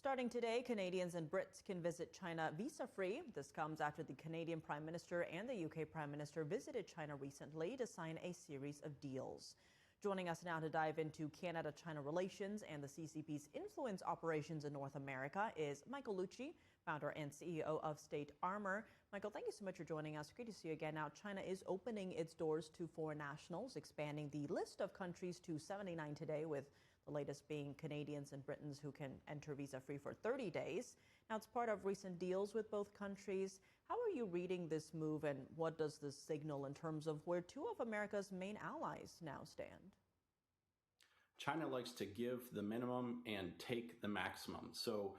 Starting today, Canadians and Brits can visit China visa-free. This comes after the Canadian Prime Minister and the UK Prime Minister visited China recently to sign a series of deals. Joining us now to dive into Canada-China relations and the CCP's influence operations in North America is Michael Lucci, founder and CEO of State Armor. Michael, thank you so much for joining us. Great to see you again. Now, China is opening its doors to foreign nationals, expanding the list of countries to 79 today, with the latest being Canadians and Britons who can enter visa-free for 30 days. Now, it's part of recent deals with both countries. How are you reading this move, and what does this signal in terms of where two of America's main allies now stand? China likes to give the minimum and take the maximum. So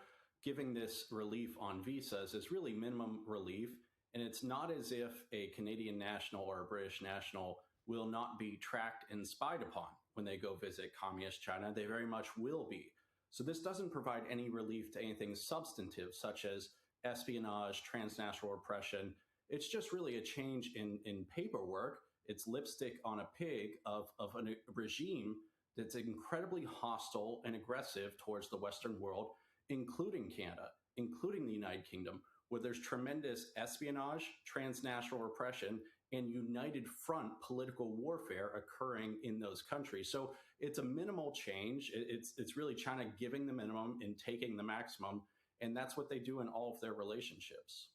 giving this relief on visas is really minimum relief. And it's not as if a Canadian national or a British national will not be tracked and spied upon when they go visit communist China. They very much will be. So this doesn't provide any relief to anything substantive, such as espionage, transnational repression. It's just really a change in paperwork. It's lipstick on a pig of a regime that's incredibly hostile and aggressive towards the Western world, including Canada, including the United Kingdom, where there's tremendous espionage, transnational repression, and united front political warfare occurring in those countries. So it's a minimal change. It's really China giving the minimum and taking the maximum, and that's what they do in all of their relationships.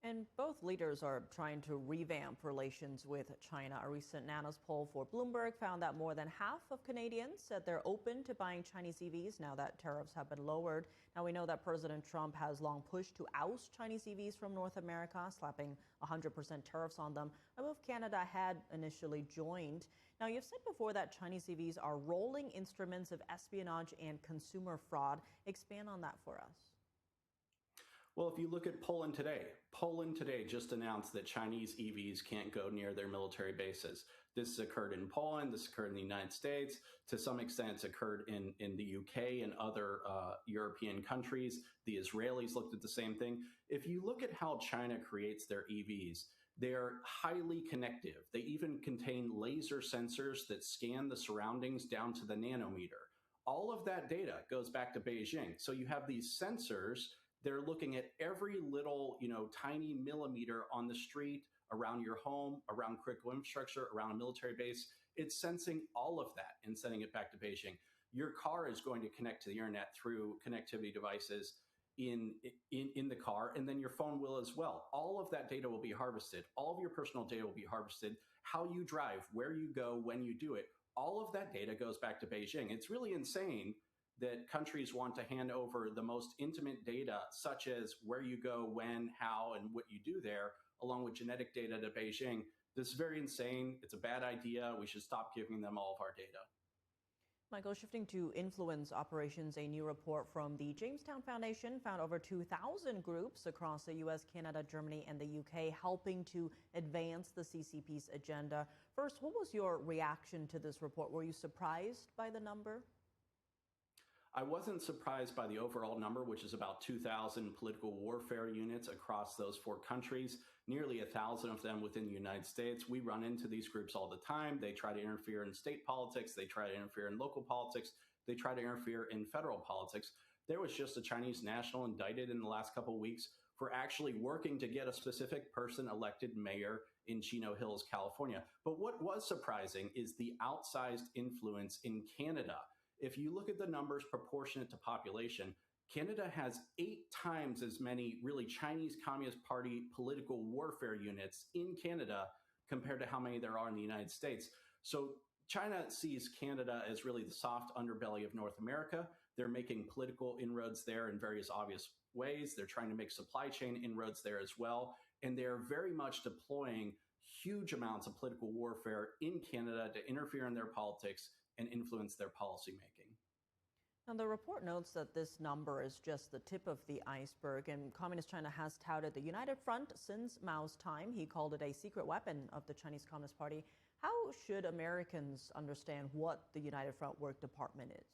And both leaders are trying to revamp relations with China. A recent Nanos poll for Bloomberg found that more than half of Canadians said they're open to buying Chinese EVs now that tariffs have been lowered. Now, we know that President Trump has long pushed to oust Chinese EVs from North America, slapping 100% tariffs on them, a move Canada had initially joined. Now, you've said before that Chinese EVs are rolling instruments of espionage and consumer fraud. Expand on that for us. Well, if you look at Poland today just announced that Chinese EVs can't go near their military bases. This has occurred in Poland, this occurred in the United States. To some extent, it's occurred in the UK and other European countries. The Israelis looked at the same thing. If you look at how China creates their EVs, they're highly connective. They even contain laser sensors that scan the surroundings down to the nanometer. All of that data goes back to Beijing. So you have these sensors. They're looking at every little, tiny millimeter on the street, around your home, around critical infrastructure, around a military base. It's sensing all of that and sending it back to Beijing. Your car is going to connect to the internet through connectivity devices in the car, and then your phone will as well. All of that data will be harvested. All of your personal data will be harvested. How you drive, where you go, when you do it, all of that data goes back to Beijing. It's really insane that countries want to hand over the most intimate data, such as where you go, when, how, and what you do there, along with genetic data to Beijing. This is very insane. It's a bad idea. We should stop giving them all of our data. Michael, shifting to influence operations, a new report from the Jamestown Foundation found over 2,000 groups across the U.S., Canada, Germany, and the UK helping to advance the CCP's agenda. First, what was your reaction to this report? Were you surprised by the number? I wasn't surprised by the overall number, which is about 2,000 political warfare units across those four countries, nearly 1,000 of them within the United States. We run into these groups all the time. They try to interfere in state politics. They try to interfere in local politics. They try to interfere in federal politics. There was just a Chinese national indicted in the last couple of weeks for actually working to get a specific person elected mayor in Chino Hills, California. But what was surprising is the outsized influence in Canada. If you look at the numbers proportionate to population, Canada has 8 times as many really Chinese Communist Party political warfare units in Canada compared to how many there are in the United States. So China sees Canada as really the soft underbelly of North America. They're making political inroads there in various obvious ways. They're trying to make supply chain inroads there as well. And they're very much deploying huge amounts of political warfare in Canada to interfere in their politics and influence their policymaking. Now, the report notes that this number is just the tip of the iceberg, and Communist China has touted the United Front since Mao's time. He called it a secret weapon of the Chinese Communist Party. How should Americans understand what the United Front Work Department is?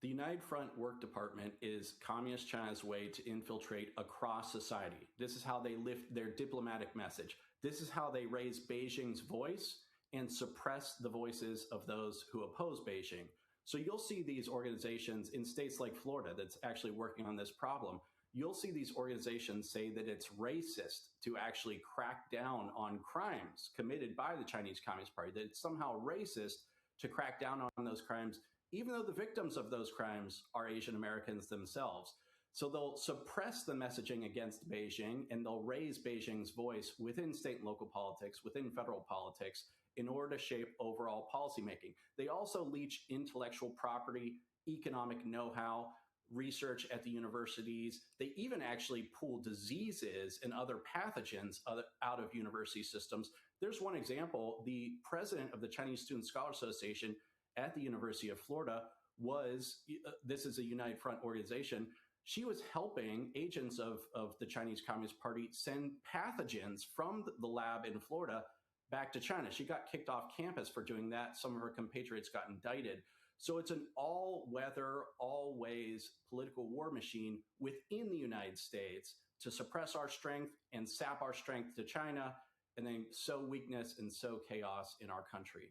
The United Front Work Department is Communist China's way to infiltrate across society. This is how they lift their diplomatic message. This is how they raise Beijing's voice and suppress the voices of those who oppose Beijing. So you'll see these organizations in states like Florida that's actually working on this problem. You'll see these organizations say that it's racist to actually crack down on crimes committed by the Chinese Communist Party, that it's somehow racist to crack down on those crimes, even though the victims of those crimes are Asian Americans themselves. So they'll suppress the messaging against Beijing, and they'll raise Beijing's voice within state and local politics, within federal politics, in order to shape overall policymaking. They also leech intellectual property, economic know-how, research at the universities. They even actually pull diseases and other pathogens out of university systems. There's one example. The president of the Chinese Student Scholar Association at the University of Florida this is a United Front organization. She was helping agents of the Chinese Communist Party send pathogens from the lab in Florida back to China. She got kicked off campus for doing that. Some of her compatriots got indicted. So it's an all-weather, all-ways political war machine within the United States to suppress our strength and sap our strength to China, and then sow weakness and sow chaos in our country.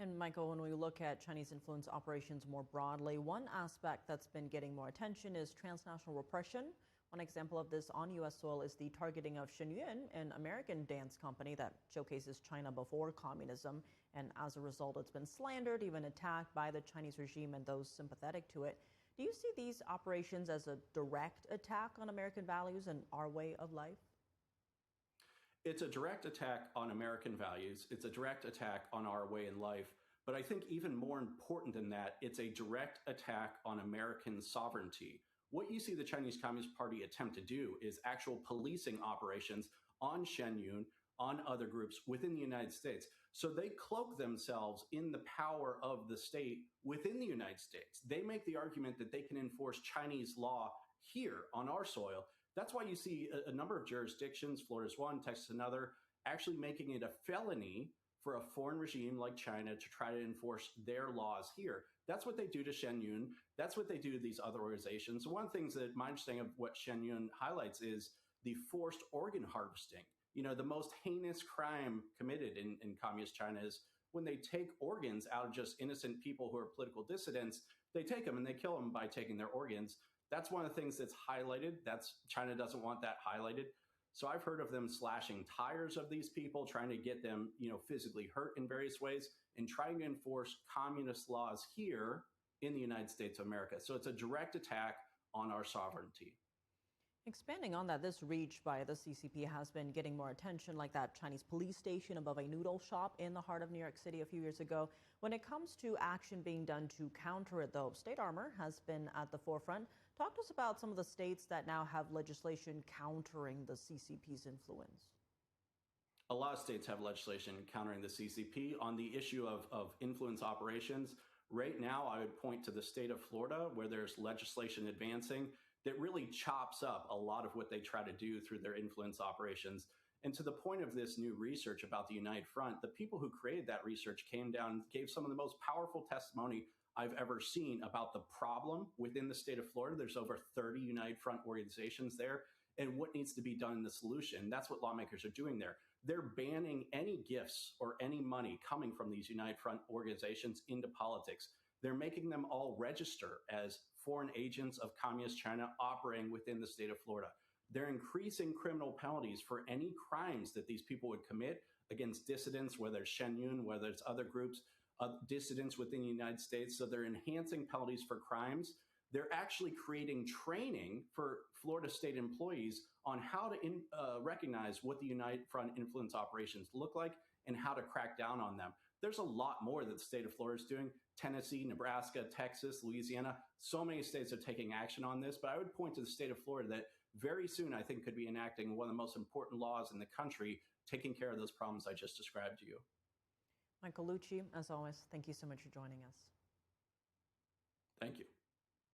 And Michael, when we look at Chinese influence operations more broadly, one aspect that's been getting more attention is transnational repression. One example of this on U.S. soil is the targeting of Shenyun, an American dance company that showcases China before communism. And as a result, it's been slandered, even attacked by the Chinese regime and those sympathetic to it. Do you see these operations as a direct attack on American values and our way of life? It's a direct attack on American values. It's a direct attack on our way in life. But I think even more important than that, it's a direct attack on American sovereignty. What you see the Chinese Communist Party attempt to do is actual policing operations on Shenyun, on other groups within the United States. So they cloak themselves in the power of the state within the United States. They make the argument that they can enforce Chinese law here on our soil. That's why you see a number of jurisdictions, Florida's one, Texas another, actually making it a felony for a foreign regime like China to try to enforce their laws here. That's what they do to Shenyun. That's what they do to these other organizations. One of the things that my understanding of what Shenyun highlights is the forced organ harvesting. You know, the most heinous crime committed in communist China is when they take organs out of just innocent people who are political dissidents. They take them and they kill them by taking their organs. That's one of the things that's highlighted. China doesn't want that highlighted. So I've heard of them slashing tires of these people, trying to get them, physically hurt in various ways, and trying to enforce communist laws here in the United States of America. So it's a direct attack on our sovereignty. Expanding on that, this reach by the CCP has been getting more attention, like that Chinese police station above a noodle shop in the heart of New York City a few years ago. When it comes to action being done to counter it, though, state armor has been at the forefront. Talk to us about some of the states that now have legislation countering the CCP's influence. A lot of states have legislation countering the CCP. On the issue of influence operations, right now I would point to the state of Florida, where there's legislation advancing that really chops up a lot of what they try to do through their influence operations. And to the point of this new research about the United Front, the people who created that research came down and gave some of the most powerful testimony I've ever seen about the problem within the state of Florida. There's over 30 United Front organizations there, and what needs to be done in the solution. That's what lawmakers are doing there. They're banning any gifts or any money coming from these United Front organizations into politics. They're making them all register as foreign agents of Communist China operating within the state of Florida. They're increasing criminal penalties for any crimes that these people would commit against dissidents, whether it's Shenyun, whether it's other groups, dissidents within the United States. So they're enhancing penalties for crimes. They're actually creating training for Florida state employees on how to recognize what the United Front influence operations look like and how to crack down on them. There's a lot more that the state of Florida is doing. Tennessee, Nebraska, Texas, Louisiana, so many states are taking action on this. But I would point to the state of Florida that very soon, I think, could be enacting one of the most important laws in the country, taking care of those problems I just described to you. Michael Lucci, as always, thank you so much for joining us. Thank you.